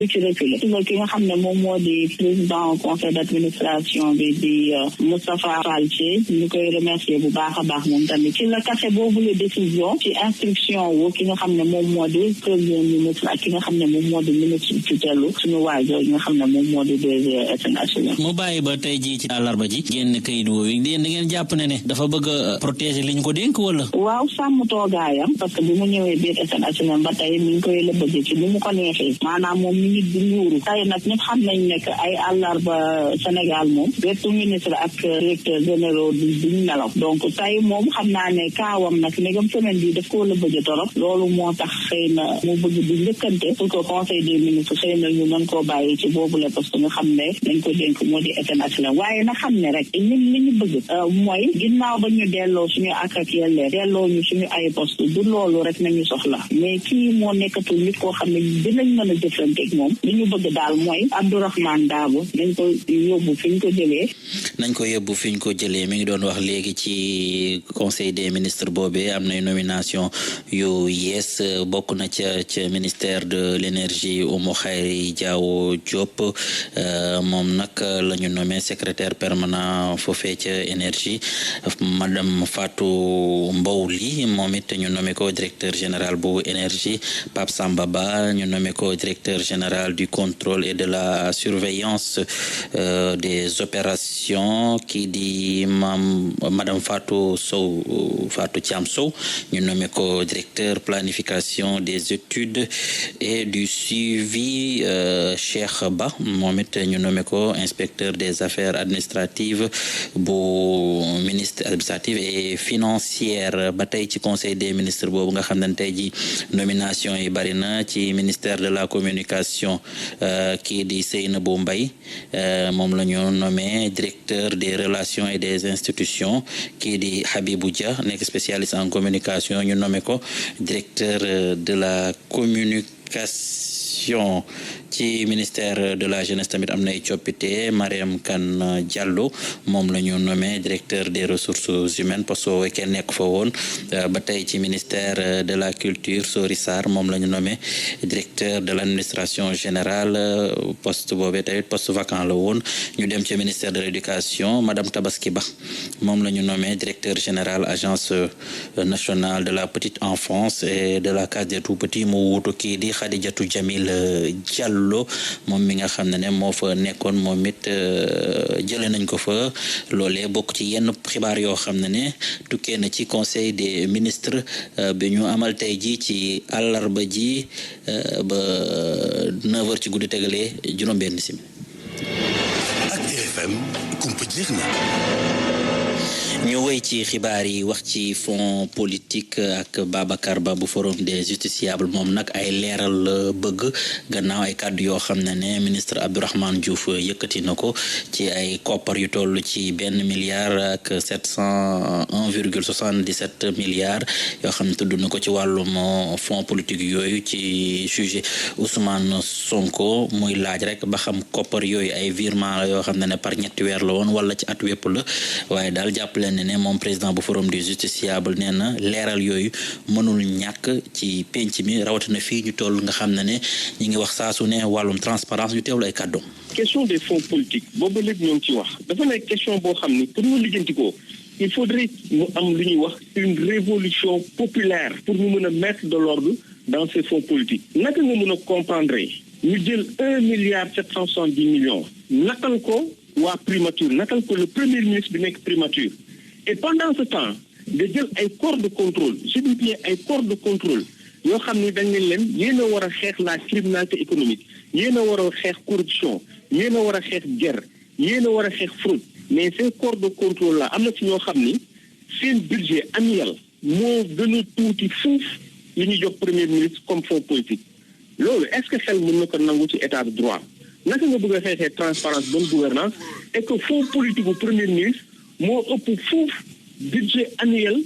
ci reculé ki nga xam ne moom moo di président conseil d'administration bi di Moustapha Fall ñu koy remercier bu baax a baax moom tamit ci la kase boobu la décision ci instruction wu ki nga xam ne moom moo di premier ministre ak ki nga xam ne moom moo di ministre tutelle suñu waajoo yi nga xam ne moom moo di DG SNHLM. mu bàyyi ba tey jii ci àllarba ji génn kayit woowu yéen da ngeen jàpp ne dafa bëgg a protéger li ñu ko dénk wala. waaw sàmm toogaayam parce que bi mu ñëwee biir SNHLM ba tey mi ngi koy lëbbëgg ci ni mu ko neexee maanaam moom mi ngi di nguuru tey nag ñëpp xam nañ ne que ay àllarba Sénégal moom bépp ministre ak directeur généraux duñ nelaw donc tey moom xam naa ne kaawam nag ndegam semaine bi daf koo lëbbëgg torop loolu moo tax xëy na mu bëgg di njëkkante pour que conseil des ministres xëy na ñu mën koo bàyyi ci boobule parce que ñu xam ne dañ ko dénk moo di SNHLM waaye na xam ne rek ñun li ñu bëgg mooy ginnaaw ba ñu delloo suñu ak yellee delloo ñu suñu ay poste du loolu rek nañu soxla mais kii moo nekkatul nit koo xam ne dinañ mën a jëflante ak moom li ñu bëgg daal mooy Abdourahmane Dabo nañ ko yóbbu fi ñu ko jëlee mi ngi doon wax léegi ci conseil des ministres boobee am nay nomination yu yees bokk na ca ministère de l'énergie Oumou Khayri Diaw Diop moom nag la ñu nommé secrétaire permanent foofee ca énergie madame Fatou Mbow Ly moom it ñu nommé ko directeur général bu énergie Pape Samba Ba ñu nommé ko directeur général du contrôle et de la surveillance des opérations kii di madame Fatou Thiam Sow ñu nommé ko directeur planification des études et du suivi Cheikh Ba moom it ñu nommé ko inspecteur des affaires administratives bu ministre administrative et financière ba tey ci conseil des ministres boobu nga xam ne tey ji nomination yi bari na ci ministère de la communication kii di Seynabou Mbaye moom la ñu nommé directeur des relations et des institutions kii di Habibou Dia nekk spécialiste en communication ñu nommé ko directeur de la communication ci ministère de la jeunesse tamit am na ay coppite Mariam Kane Diallo moom la ñu nommé directeur des ressources humaines poste boobu kenn nekk fa woon ba tey ci ministère de la culture Sori Sarr moom la ñu nommé directeur de l'administration générale poste boobu tamit poste vacant la woon ñu dem ci ministère de l'éducation madame Tabaski Ba moom la ñu nommé directeur général agence nationale de la petite enfance et de la case des tout-petits mu wuutu kii di Khadijatou Jamil Diallo moom mi nga xam ne moo fa nekkoon moom it jëlee nañ ko fa loolee bokk ci yenn xibaar yoo xam ne tukkee na ci conseil des ministres bi ñu amal tey ji ci àllarba ji ba 9h ci guddi tegalee juróom-benn simili. ak RFM kumpa jeex na. ñu wéy ci xibaar yi wax ci fonds politique ak Babacar Ba bu forum des justiciables moom nag ay leeral bëgg gannaaw ay kàddu yoo xam ne ministre Abdourahmane Diouf yëkkati na ko ci ay koppar yu toll ci $1 milliard ak 701,77 milliards yoo xam ne tudd na ko ci wàllum fonds politique yooyu ci sujet Ousmane Sonko muy laaj rek ba xam koppar yooyu ay virement la yoo xam ne par ñetti weer la woon wala ci at wépp la waaye daal jàppale ne moom président bu forum des justiciables nee na leeral yooyu mënul ñàkk ci penc mi rawatina fii ñu toll nga xam ne ñi ngi wax saa su ne wàllum transparence ñu teewlu ay kàddoom. question des fonds politiques boobu léegi ñoo ngi ci wax dafa nekk question boo xam ni pour ñu lijjanti ko il faudrait mu am lu ñuy wax une révolution populaire pour ñu mën a mettre de l'ordre dans ces fonds politiques naka nga mën a comprendre ñu jël $1,770 milliard nakal ko waa primature nakal ko le premier ministre bi nekk primature. Et pendant ce temps nga jël ay corps de contrôle je dis bien ay corps de contrôle yoo xam ne dañ leen yéen a war a xeex la criminalité économique yéen a war a xeex corruption yéen a war a xeex guerre yéen a war a xeex fraude mais ces corps de contrôle là am na ci ñoo xam ni seen budget annuel moo gën a tuuti fuuf li ñu jox premier ministre comme fonds politique loolu est-ce que xel mën na ko nangu ci état de droit naka nga bëgg a xeexee transparence bonne gouvernance et que fonds politique bu premier ministre moo ëpp fuuf budget annuel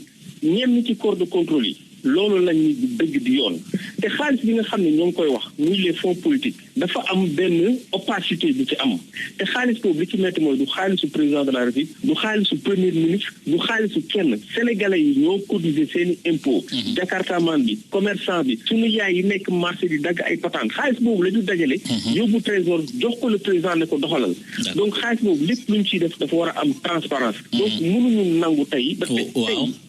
ñenn ci corps de contrôle yi loolu lañu dëgg di yoon te xaalis bi nga xam ne ñoo ngi koy wax muy les fonds politiques dafa am benn opacité bi ci am te xaalis boobu li ci metti mooy du xaalisu président de la République du xaalisu premier ministre du xaalisu kenn sénégalais yi ñoo cotiser seeni impôt jakartaman bi commerçant bi suñu yaay yi nekk marché di dagg ay patente xaalis boobu la ñu dajale yóbbu trésor jox ko le président ne ko doxalal donc xaalis boobu lépp luñ ciy def dafa war a am transparence donc mënuñu nangu tey ba tey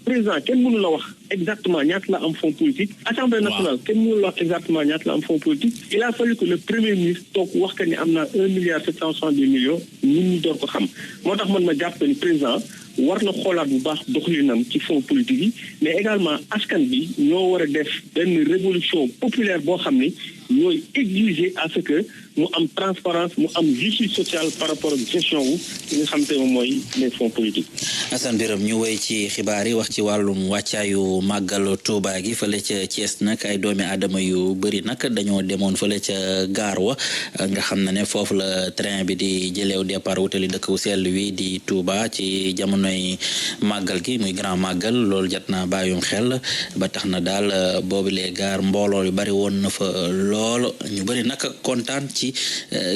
président kenn mënu la wax exactement ñaata la am fonds politique assemblée nationale kenn mënu la wax exactement ñaata la am fonds politique il a fallu que le premier ministre toog wax que ni am na 1,762 milliards nit ñi door ko xam moo tax man ma jàpp ni président war na xoolaat bu baax doxalinam ci fonds politique yi mais également askan bi ñoo war a def benn révolution populaire boo xam ni ñooy exiger à ce que mu am transparence mu am justice sociale par rapport ak gestion wu li nga xam te moom mooy les fonds politiques. Assane Birame ñu wéy ci xibaar yi wax ci wàllum wàccaayu màggal Touba gi fële ca Thiès nag ay doomi aadama yu bëri nag dañoo demoon fële ca gaar wa nga xam ne foofu la train bi di jëleew départ wutali dëkk wu sell wi di Touba ci jamonoy màggal gi muy grand màggal loolu jot naa bàyyum xel ba tax na daal boobu lee gaar mbooloo yu bëri woon na fa lool ñu bëri nag kontaan ci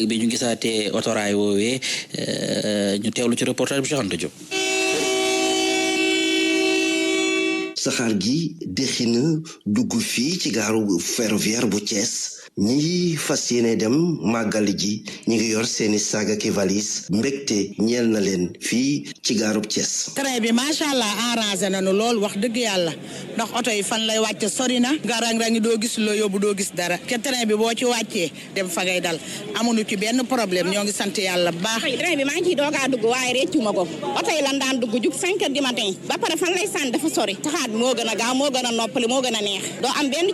bi ñu gisaatee otoraay woowee ñu teewlu ci reportage bi Cheikh Anta Diop. saxaar gi dexi na dugg fii ci gaaru ferroviaire bu Thiès ñi ngi fas yéene dem màggal ji ñi ngi yor seeni saag ak valise mbégte ñeel na leen fii ci gaarub Thiès. train bi macha allah arrangé nañu lool wax dëgg yàlla ndax oto yi fan lay wàcce sori na nga rang-rangi doo gis loo yóbbu doo gis dara ke train bi boo ci wàccee dem fa ngay dal amuñu ci benn problème ñoo ngi sant yàlla bu baax. train bi maa ngi ciy doogaa dugg waaye réccuma ko oto yi lan daan dugg jug 5 heures du matin ba pare fan lay sànni dafa sori taxaat bi moo gën a gaaw moo gën a noppali moo gën a neex doo am benn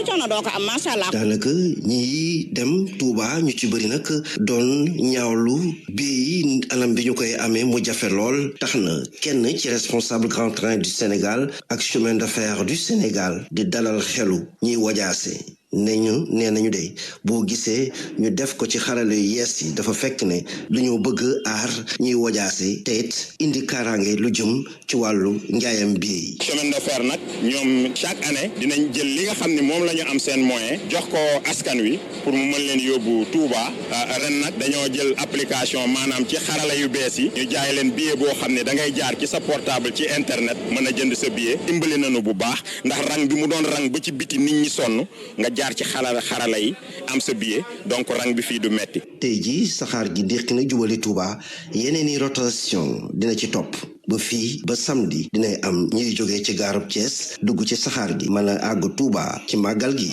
coono doo ko am macha allah. daanaka ñi dem Touba ñu ci bëri nag doon ñaawlu bii anam bi ñu koy amee mu jafe lool tax na kenn ci responsable Grand Train du Sénégal ak chemin de fer du Sénégal di dalal xelu ñiy wajaase nee nañu de boo gisee ñu def ko ci xarale yu yees yi dafa fekk ne dañoo bëgg aar ñuy wajaase te it indi kaaraange lu jëm ci wàllu njaayam bi. chemin de fer nag ñoom chaque année dinañ jël li nga xam ne moom la ñu am seen moyen jox ko askan wi pour mu mën leen yóbbu Touba ren nag dañoo jël application maanaam ci xarala yu bees yi ñu jaay leen billet boo xam ne da ngay jaar ci sa portable ci internet mën a jënd sa billet dimbali nañu bu baax ndax rang bi mu doon rang ba ci biti nit ñi sonn nga jaar ci xarala yi am sa billet donc rang bi fii du metti. tey ji saxaar gi déqi na jubali Touba yeneen i rotation dina ci topp ba fii ba samedi dinay am ñuy jógee ci gaarub Thiès dugg ci saxaar gi mën a àgg Touba ci màggal gi.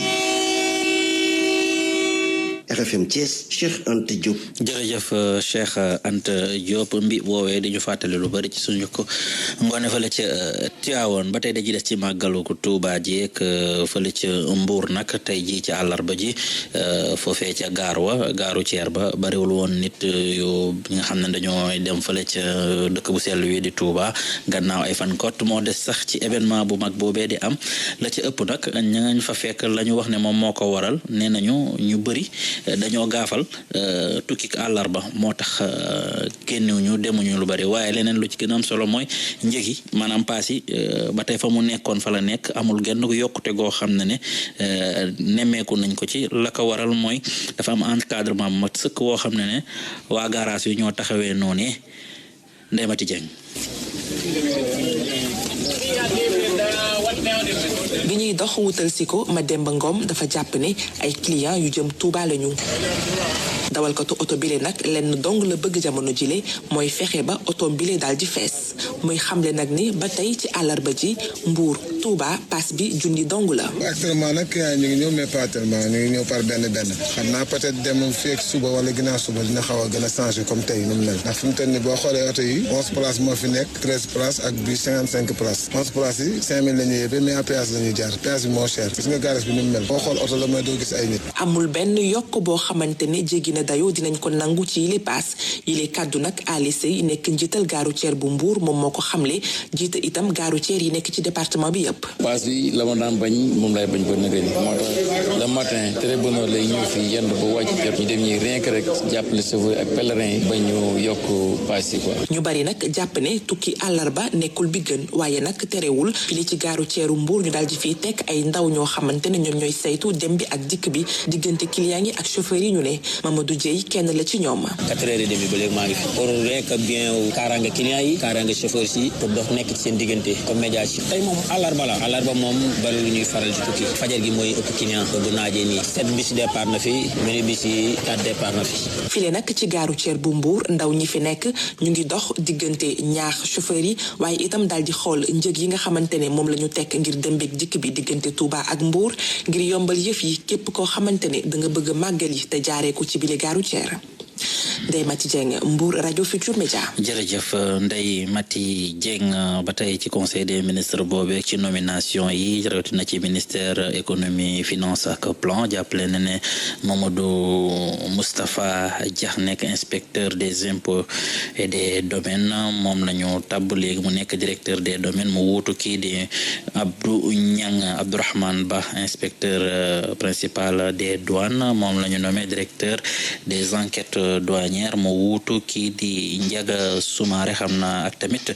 RFM Thiès Cheikh Anta Diop. jërëjëf Cheikh Anta Diop mbi woowee di ñu fàttali lu bari ci suñu ko ngoone fële ca Tivaouane ba tey dañuy des ci màggalu ko Touba ji ak fële ca Mbour nag tey jii ci àllarba ji foofee ca gaaru ceer ba bariwul woon nit yu nga xam ne dañoo dem fële ca dëkk bu sell wi di Touba gannaaw ay fan kott moo des sax ci événement bu mag boobee di am la ca ëpp nag ñañ fa fekk la ñu wax ne moom moo ko waral nee nañu ñu bëri dañoo gaafal tukki àllarba moo tax génnuñu demuñu lu bari waaye leneen lu ci gën a am solo mooy njëgi maanaam paas yi ba tey fa mu nekkoon fa la nekk amul genn yokkute goo xam ne nemmeeku nañ ko ci la ko waral mooy dafa am encadrement bu mat sëkk woo xam ne waa garage yi ñoo taxawee noonu Ndemati Dieng. bi ñuy dox wutal si ko Mademba Ngom dafa jàpp ne ay clients yu jëm Touba lañu dawalkatu oto bile nag lenn dong la bëgg jamono jile mooy fexe ba oto bile daal di fees muy xamle nag ni ba tey ci àllarba ji Mbour Touba pass bi junni dong la. actuellement nag ñu ngi ñëw mais pas tellement ñu ngi ñëw par benn xam naa peut-être dem fii ak suba wala ginnaaw suba dina xaw a gën a changé comme tey ni mu mel ndax fi mu toll nii boo xoolee oto yi 11 places moo fi nekk 13 places ak bi 55 places 11 places yi 5000 la ñuy yóbbee mais à péage la ñuy jaar péage bi moo cher gis nga garage bi ni mu mel boo xool oto la mooy doo gis ay nit. amul benn yokk boo xamante ne jéggi na dayoo dinañ ko nangu ci yile paas yile kàddu nag Ali Sey nekk njiital gaaru ceer bu Mbour moom moo ko xamle jiite itam gaaru ceer yi nekk ci département bi yëpp. paas bi la ma daan bañ moom lay bañ ba nëgëni moo tax le matin très bonne heure lay ñëw fii yenn ba wàcc jot ñu dem ñi rien que rek jàppale chauffeur ak pèlerin yi ba ñu yokk paas yi quoi. ñu bari nag jàpp ne tukki àllarba nekkul bi gën waaye nag terewul fii ci gaaru ceeru Mbour ñu daal di fi ñuy teg ay ndaw ñoo xamante ne ñoom ñooy saytu dem bi ak dikk bi diggante client yi ak chauffeur yi ñu ne Mamadou Dieye kenn la ci ñoom. 4h30 ba léegi maa ngi fi pour rek bien kaaraange client yi kaaraange chauffeur si pour dox nekk ci seen diggante comme médiation tey moom àllarba moom bari lu ñuy faral di tukki fajar gi mooy ëpp client bu naajee nii 7 bis départ na fi mini bis yi 4 départ na fi. file nag ci gaaru ceer bu Mbour ndaw ñi fi nekk ñu ngi dox diggante ñaax chauffeur yi waaye itam daal di xool njëg yi nga xamante ne moom la ñu tekk ngir dëmbeeg dikk bi diggante Touba ak Mbour ngir yombal yëf yi képp koo xamante ne da nga bëgg màggal yi te jaaree ko ci bile gaaru ceer. Ndeye Mati Dieng Mbour rajo Futur Média. jërëjëf Ndeye Mati Dieng ba tey ci conseil des ministres boobu ci nomination yi rawatina ci ministère économie finance ak plan jàppale na ne Mamadou Moustapha Dia nekk inspecteur des impôts et des domaines moom la ñu tabb léegi mu nekk directeur des domaines mu wuutu kii di Abdourahmane Ba inspecteur principal des douanes moom la ñu nommé directeur des enquêtes douanières mu wuutu kii di Ndiaga Soumaré xam naa ak tamit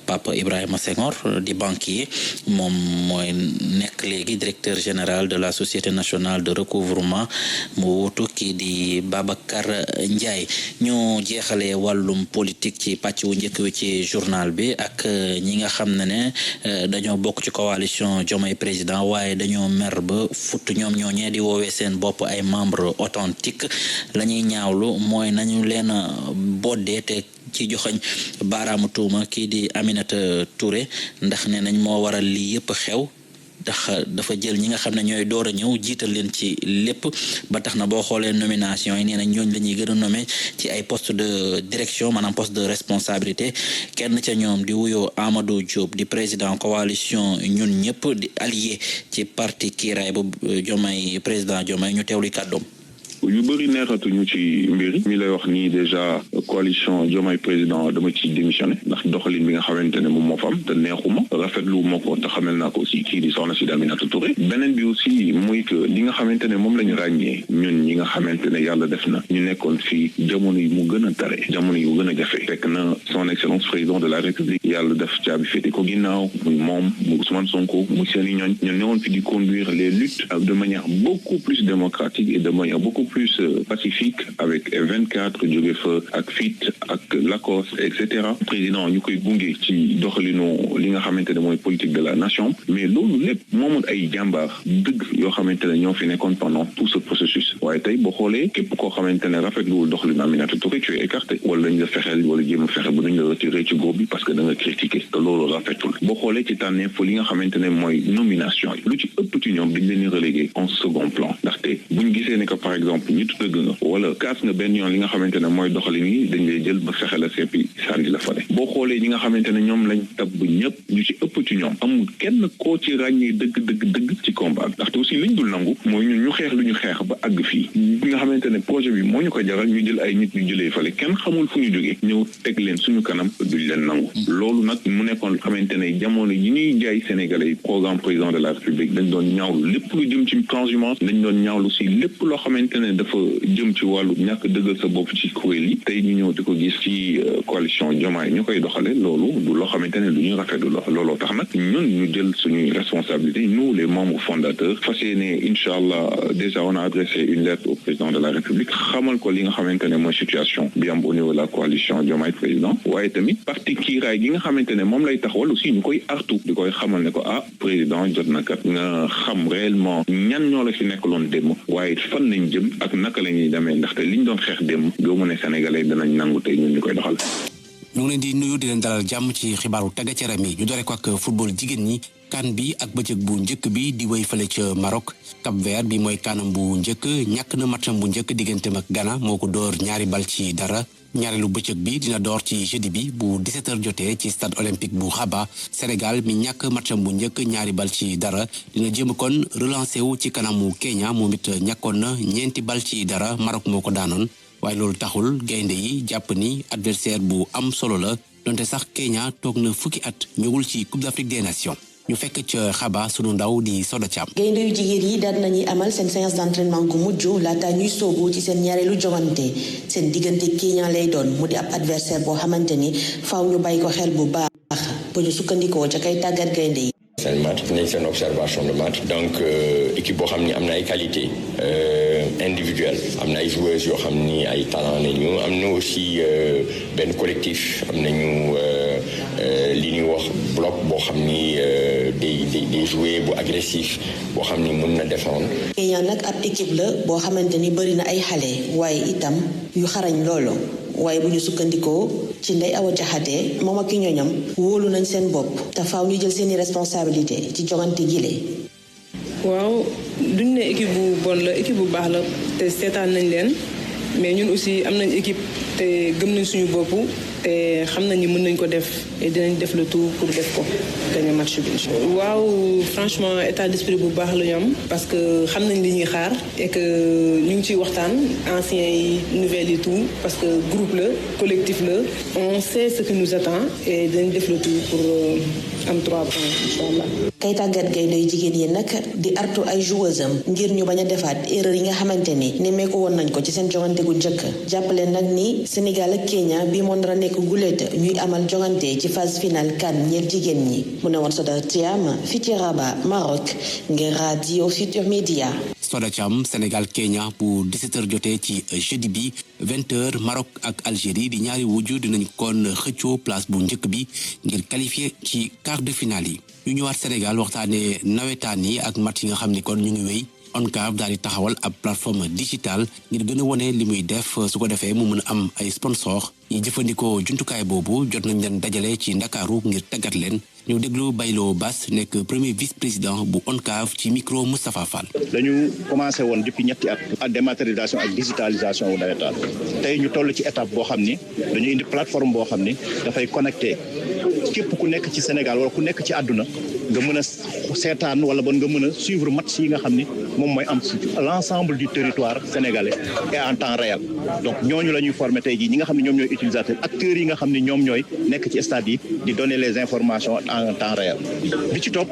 Papa Ibrahima Senghor di banquier moom mooy nekk léegi directeur général de la Société nationale de recouvrement mu wuutu kii di Babacar Ndiaye. ñu jeexalee wàllum politique ci pàcc wu njëkk wi ci journal bi ak ñi nga xam ne dañoo bokk ci coalition Diomaye président waaye dañoo mer ba futt ñoom ñooñee di woowee seen bopp ay membre authentique la ñuy ñaawlu mooy nañu leen boddee te ci joxañ baaraamu tuuma kii di Aminata Touré ndax ne nañ moo waral lii yëpp xew ndax dafa jël ñi nga xam ne ñooy door a ñëw jiital leen ci lépp ba tax na boo xoolee nomination yi nee na ñooñ la ñuy gën a nommé ci ay poste de direction maanaam poste de responsabilité kenn ca ñoom di wuyoo Amadou Diop di président coalition ñun ñëpp di allié ci parti kiiraay bu Diomaye président Diomaye ñu teewlu kàddoom. yu bëri neexatuñu ci mbir mi lay wax nii déjà coalition Diomaye président dama ci démissionné ndax doxalin bi nga xamante ne moom moo fa am te neexuma rafetlu ma ko te xamal naa ko aussi kii di soxna si Aminata Touré beneen bi aussi muy que li nga xamante ne moom la ñu ràññee ñun ñi nga xamante ne yàlla def na ñu nekkoon fii jamono yi mu gën a tare jamono yi mu gën a jafe fekk na son excellence président de la république yàlla def caabi féete ko ginnaaw muy moom muy Ousmane Sonko muy seeni ñooñ ñu newoon fi di conduire les luttes de manière beaucoup plus démocratique et de manière beaucoup plus pacifique avec F24 jóge fa ak FIT ak LACOS et cetera président ñu koy gunge ci doxalinu li nga xamante ne mooy politique de la nation mais loolu lépp moomoon ay jàmbaar dëgg yoo xamante ne ñoo fi nekkoon pendant tout ce processus waaye tey boo xoolee képp koo xamante ne rafetluwul doxalinu Aminata Touré tu es écarté wala dañ la fexeel wala jéem a fexe ba dañ la retiré ci groupe bi parce que da nga critiqué te loolu rafetul boo xoolee ci tànneef li nga xamante ne mooy nomination yi lu ci ëpp ci ñoom dañ leen di relégué en second plan ndaxte buñ gisee ne que par exemple ñit dëgg nga wala kaas nga benn yoon li nga xamante ne mooy doxalin yi dañ lay jël ba fexe la seppi sànni la fale boo xoolee ñi nga xamante ne ñoom lañ tab ñëpp ñu ci ëpp ci ñoom amul kenn koo ci ràññee dëgg ci combat bi ndaxte aussi liñ dul nangu mooy ñun ñu xeex lu ñu xeex ba àgg fii bi nga xamante ne projet bi moo ñu ko jaral ñu jël ay nit ñu jëlee fale kenn xamul fu ñu jógee ñëw teg leen suñu kanam duñ leen nangu loolu nag mu nekkoon xamante ne jamono yi ñuy jaay sénégalais yi programme président de la république dañ doon ñaawlu lépp lu jëm ci transhumance dañ doon ñaawlu si lépp loo xamante ne dafa jëm ci wàllu ñàkk dëggal sa bopp ci kuréel yi tey ñu ñëw di ko gis ci coalition Diomaye ñu koy doxale loolu du loo xamante ne lu ñu rafetlu la looloo tax nag ñun ñu jël suñuy responsabilité nous les membres fondateurs fas yéene incha allah déjà on a adressé une lettre au président de la république xamal ko li nga xamante ne mooy situation bi am au niveau de la coalition Diomaye président waaye tamit parti kiiraay gi nga xamante ne moom lay taxawal aussi ñu koy artu di koy xamal ne ko président jot na kat nga xam réellement ñan ñoo la fi nekkaloon démb waaye fan lañ jëm ak naka la ñuy demee ndaxte liñ doon xeex démb gëmu ne sénégalais danañ nangu tey ñun ñu koy doxal. ñu ngi leen di nuyu di leen dalal jàmm ci xibaaru tàggat yaram yi ñu doore ko ak football jigéen ñi kan bi ak bëccëg bu njëkk bi di wéy fale ca Maroc Cap Vert bi mooy kanam bu njëkk ñàkk na matcham bu njëkk digganteem ak Ghana moo ko door 2-0 ñaareelu bëccëg bi dina door ci jeudi bi bu 17h jotee ci stade olympique bu Rabat Sénégal mi ñàkk matcham bu njëkk 2-0 dina jéem kon relancé wu ci kanamu Kenya moom it ñàkkoon na 4-0 Maroc moo ko daanoon waaye loolu taxul gaynde yi jàpp ni adversaire bu am solo la donte sax Kenya toog na fukki at ñëwul ci Coupe d'Afrique des Nations ñu fekk ca Rabat sunu ndaw di Soda Thiam. gaynde yu jigéen yi daan nañuy amal seen séance d'entraînement gu mujj laata ñuy soobu ci seen ñaareelu jogante seen diggante Kenya lay doon mu di ab adversaire boo xamante ni faaw ñu bàyyi ko xel bu baax bu ñu sukkandikoo ca kay tàggat gaynde yi seen match nañ seen observation de match donc équipe boo xam ni am na ay qualité individuelle am na ay joueurs yoo xam ni ay talent nañu am na aussi benn collectif am nañu li ñuy wax bloc boo xam ni des joueurs bu agressif boo xam ni mën na défendre. Kenya nag ab équipe la boo xamante ni bëri na ay xale waaye itam yu xarañ loolu waaye bu ñu sukkandikoo ci Ndeye Awa Jaxate moom ak ñooñam wóolu nañ seen bopp te faaw ñu jël seeni responsabilité ci joŋante gile. waaw duñ ne équipe bu bon la équipe bu baax la te seetaan nañ leen mais ñun aussi am nañ équipe te gëm nañ suñu bopp te xam nañ ni mën nañ ko def et dinañ def le tout pour def ko gagner match bi incha allah. waaw franchement état d'esprit bu baax la ñu am parce que xam nañ li ñuy xaar et que ñu ngi ciy waxtaan anciens yi nouvelles yi tout parce que groupe la collectif la on sait ce qui nous attend et dinañ def le tout pour am 3 points incha allah. kay tàggat gaynde yu jigéen yi nag di artu ay joueuses am ngir ñu bañ a defaat erreur yi nga xamante ni nemmeeku woon nañ ko ci seen joŋante gu njëkk jàppale nag ni Sénégal ak Kenya bii moo nar a nekk guléet ñuy amal joŋante ci phase finale CAN ñeel jigéen ñi mu ne woon Soda Thiam fii ci Rabat Maroc ngir Radio Futur Média. Soda Thiam Sénégal Kenya bu 17h jotee ci jeudi bi 20h Maroc ak Algérie di ñaari wujju dinañ kon xëccoo place bu njëkk bi ngir qualifier ci quart de finale yi. ñu ñëwaat Sénégal waxtaanee nawetaan yi ak match yi nga xam ni kon ñu ngi wéy ONCAV daal di taxawal ab plateforme digitale ngir gën a wone li muy def su ko defee mu mën a am ay sponsor yi jëfandikoo jumtukaay boobu jot nañ leen dajale ci Ndakaaru ngir tàggat leen ñu déglu Baylo Bass nekk premier vice-président bu ONCAV ci micro Moustapha Fall. dañu commencé woon depuis ñetti at ak dématérialisation ak digitalisation wu nawetaan tey ñu toll ci étape boo xam ni dañu indi plateforme boo xam ni dafay connecté képp ku nekk ci Sénégal wala ku nekk ci àdduna nga mën a seetaan wala bon nga mën a suivre match yi nga xam ni moom mooy am l'ensemble du territoire sénégalais et en temps réel donc ñooñu la ñuy former tey jii ñi nga xam ne ñoom ñooy utilisateurs acteurs yi nga xam ne ñoom ñooy nekk ci stade yi di donner les informations en temps réel bi ci topp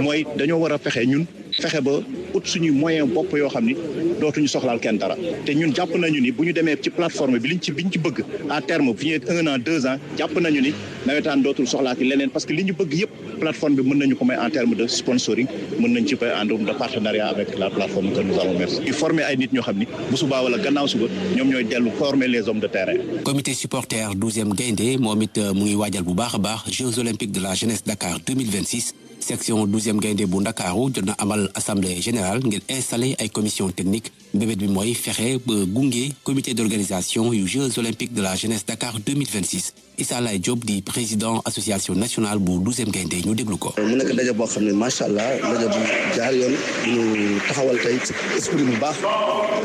mooy dañoo war a fexe ñun fexe ba ut suñuy moyen bopp yoo xam ni dootuñu soxlaal kenn dara te ñun jàpp nañu ni bu ñu demee ci plateforme bi biñ ci bëgg à terme fi ñu 1 an 2 ans jàpp nañu ni nawetaan dootul soxlaati leneen parce que li ñu bëgg yëpp plateforme bi mën nañu ko may en terme de sponsoring mën nañ ci koy ànd de partenariat avec la plateforme que nous allons mettre. ñu former ay nit ñoo xam ni bu subaa wala gannaaw suba ñoom ñooy dellu former les hommes de terrain. comité supporter 12e Gaïndé moom it mu ngi waajal bu baax a baax Jeux olympiques de la jeunesse Dakar 2026. section 12e Gaïndé bu Ndakaaru jot na amal assemblée générale ngir installer ay commission technique mbébét bi mooy fexe ba gunge comité d'organisation yu Jeux olympiques de la jeunesse Dakar 2026 Issa Laye Diop di président association nationale bu 12e Gaïndé ñu déglu ko. mu nekk daje boo xam ne macha allah daje bu jaar yoon ñu taxawal tey esprit bu baax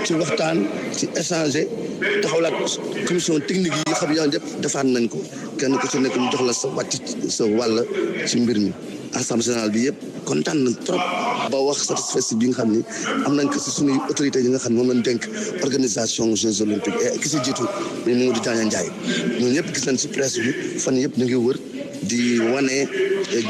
ci waxtaan ci échanger taxawalaat commission technique yi xam yoo yëpp defaat nañ ko kenn ku ci nekk ñu jox la sa wàcc sa wàll ci mbir mi. assemblée générale bi yëpp kontaan nañ trop ba wax satisfait bi nga xam ni am nañ ko si suñuy autorités yi nga xam ne moom lañ dénk organisation Jeux olympiques et ki si jiitu ñu Mamadou Diagne Ndiaye ñun ñëpp gis nañ si presse bi fan yëpp ñu ngi wër di wane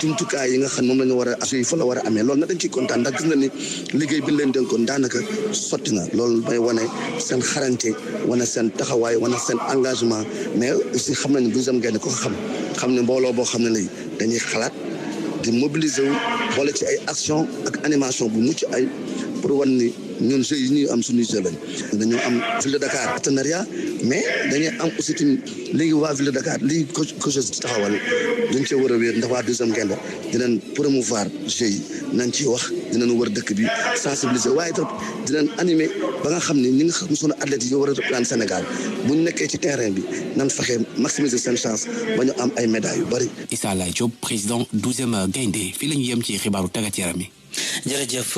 jumtukaay yi nga xam moom la ñu war a assurer fa la war a amee loolu nag dañ ciy kontaan ndax gis na ni liggéey bi leen dénkoon daanaka sotti na loolu may wane seen xarañte wane seen taxawaay wane seen engagement mais aussi xam nañ 12e Gaïndé ko xam ne mbooloo boo xam ne lay dañuy xalaat di mobiliser wu boole ci ay action ak animation bu mucc ay pour wan ni ñun jeux yi ñuy am suñuy jeux lañ dañoo am ville de Dakar partenariat mais dañuy am aussi tamit léegi waa ville de Dakar lii ko taxawal dañ cee war a wéer ndax waa 12e Gaïndé dinañ promouvoir jeux yi nañ ciy wax dinañ wër dëkk bi sensibiliser waaye trop dinañ animer ba nga xam ne ñi nga xam sunu athlètes yi war a représenter Sénégal bu ñu nekkee ci terrain bi nan fexe maximiser seen chance ba ñu am ay médailles yu bari. Issa Laye Diop président 12e Gaïndé fii la ñu yem ci xibaaru tàggat yaram yi. jërëjëf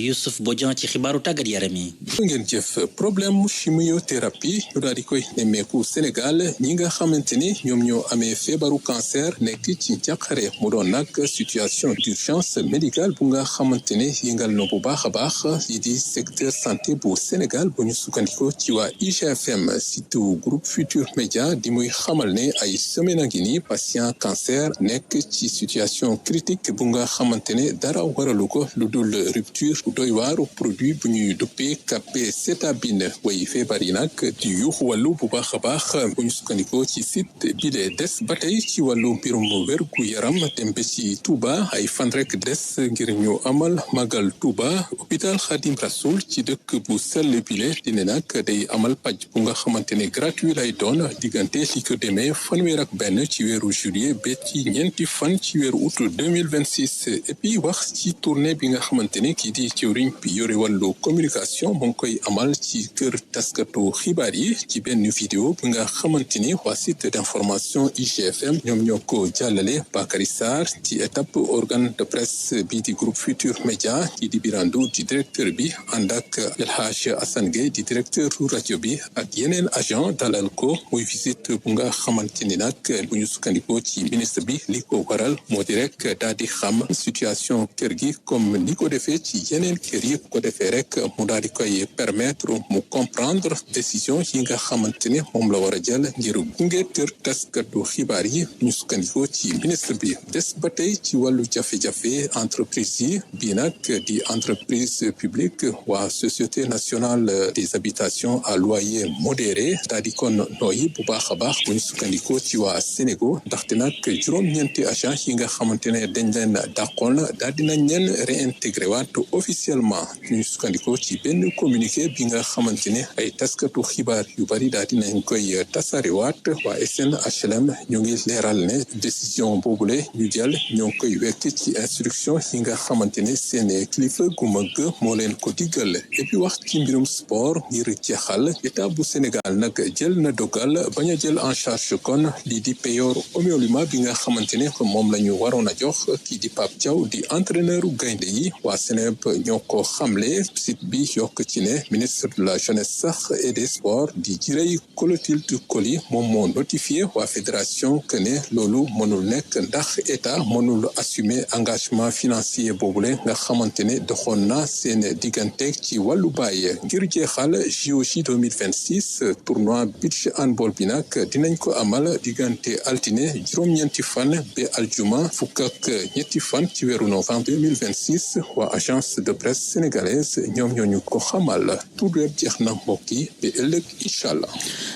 Youssouf Bodian ci xibaaru tàggat yaram yi. ngeen jëf problème chimiothérapie ñu daal di koy nemmeeku Sénégal ñi nga xamante ni ñoom ñoo amee feebaru cancer nekk ci njàqare mu doon nag situation d'urgence médicale bu nga xamante ne yëngal na bu baax a baax yi di secteur santé bu Sénégal bu ñu sukkandikoo ci waa IGFM surtout groupe Futur Média di muy xamal ne ay semaine a ngi nii patient cancer nekk ci situation critique bu nga xamante ne dara waralu ko lu dul rupture bu doy waaru produit bu ñuy duppee capecitabine way feebar yi nag di yuuxu wàllu wàllu bu baax a baax bu ñu sukkandikoo ci site bi lee des ba tey ci wàllu mbirum wér gu yaram dem ba ci Touba ay fan rek des ngir ñu amal magal Touba hôpital Khadim Rassoul ci dëkk bu sell bile dina nag day amal paj bu nga xamante ne gratuit lay doon diggante li ko demee fanweer ak benn ci weeru juillet ba ci ñeenti fan ci weeru août 2026 et puis wax ci tournée bi nga xamante ne kii di jëwriñ bi yore wàllu communication mu ngi koy amal ci kër taskatu xibaar yi ci benn vidéo bi nga xamante ni waa site d'information IGFM ñoom ñoo ko jàllale Bakary Sarr ci étape organe de presse bi di groupe Futur Média kii di Birandou di directeur bi ànd ak El Hadj Assane Gueye di directeur rajo bi ak yeneen agent dalal ko muy visite bu nga xamante ni nag bu ñu sukkandikoo ci ministre bi li ko waral moo di rek daal di xam situation kër gi comme ni ko defee ci yeneen kër yi ko defee rek mu daal di koy permettre mu comprendre décision yi nga xamante ne moom la war a jël ngir gunge kër taskatu xibaar yi ñu sukkandikoo ci ministre bi des ba tey ci wàllu jafe-jafe entreprise yi bii nag di entreprise publique waa société nationale des habitations à loyer modéré daal di kon nooyi bu baax a baax bu ñu sukkandikoo ci waa Sénégal ndaxte nag juróom-ñeenti agent yi nga xamante ne dañ leen dàqoon daal dinañ leen réintégré waat officiellement ñu sukkandikoo ci benn communiqué bi nga xamante ne ay taskatu xibaar yu bari daal dinañ koy tasarewaat waa SNHLM ñu ngi leeral ne décision boobule ñu jël ñoo ngi koy wekk ci instruction yi nga xamante ne seen kilifa gu mag moo leen ko diggal et puis wax ci mbirum sport ngir jeexal état bu Sénégal nag jël na dogal bañ a jël en charge kon lii di payoor homoluma bi nga xamante ne moom la ñu waroon a jox kii di Pape Thiaw di entraîneur gaynde yi waa Sénégal ñoo ko xamle site bi yokk ci ne ministre de la jeunesse sax et des sports di Jirey Clotilde Coly moom moo notifié waa fédération que ne loolu mënul nekk ndax état mënul assumer engagement financier boobule nga xamante ne doxoon na seen diggante ci wàllu bàyyi ngir jeexal JOJ 2026 tournoi beach handball bi nag dinañ ko amal diggante altine juróom-ñeenti fan ba aljuma fukk ak ñetti fan ci weeru novembre 2026 waa agence de presse sénégalaise ñoom ñoo ñu ko xamal tout jeex na mbokk yi ba ëllëg incha allah.